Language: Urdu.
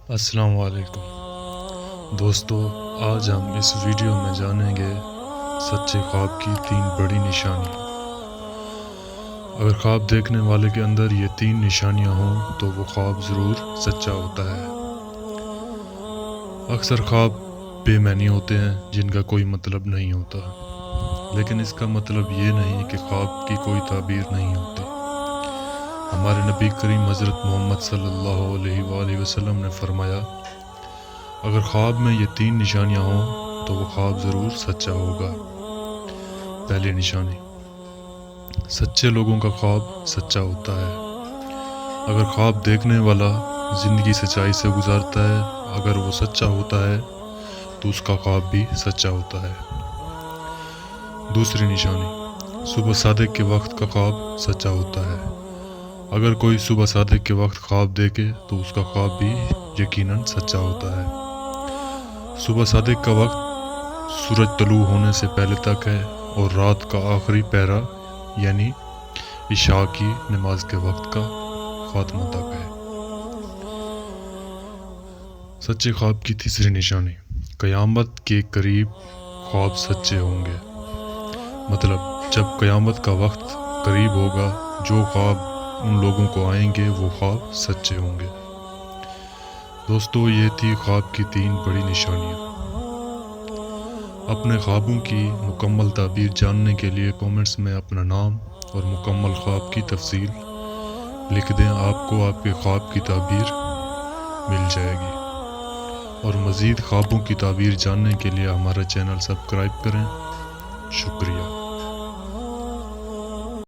السلام علیکم دوستو، آج ہم اس ویڈیو میں جانیں گے سچے خواب کی 3 بڑی نشانیاں۔ اگر خواب دیکھنے والے کے اندر یہ 3 نشانیاں ہوں تو وہ خواب ضرور سچا ہوتا ہے۔ اکثر خواب بے معنی ہوتے ہیں جن کا کوئی مطلب نہیں ہوتا، لیکن اس کا مطلب یہ نہیں کہ خواب کی کوئی تعبیر نہیں ہوتی۔ ہمارے نبی کریم حضرت محمد صلی اللہ علیہ وآلہ وسلم نے فرمایا، اگر خواب میں یہ 3 نشانیاں ہوں تو وہ خواب ضرور سچا ہوگا۔ پہلی نشانی، سچے لوگوں کا خواب سچا ہوتا ہے۔ اگر خواب دیکھنے والا زندگی سچائی سے گزارتا ہے، اگر وہ سچا ہوتا ہے تو اس کا خواب بھی سچا ہوتا ہے۔ دوسری نشانی، صبح صادق کے وقت کا خواب سچا ہوتا ہے۔ اگر کوئی صبح صادق کے وقت خواب دیکھے تو اس کا خواب بھی یقیناً سچا ہوتا ہے۔ صبح صادق کا وقت سورج طلوع ہونے سے پہلے تک ہے اور رات کا آخری پہرا یعنی عشاء کی نماز کے وقت کا خاتمہ تک ہے۔ سچے خواب کی تیسری نشانی، قیامت کے قریب خواب سچے ہوں گے۔ مطلب جب قیامت کا وقت قریب ہوگا، جو خواب ان لوگوں کو آئیں گے وہ خواب سچے ہوں گے۔ دوستو، یہ تھی خواب کی 3 بڑی نشانیاں۔ اپنے خوابوں کی مکمل تعبیر جاننے کے لیے کومنٹس میں اپنا نام اور مکمل خواب کی تفصیل لکھ دیں، آپ کو آپ کے خواب کی تعبیر مل جائے گی۔ اور مزید خوابوں کی تعبیر جاننے کے لیے ہمارا چینل سبسکرائب کریں۔ شکریہ۔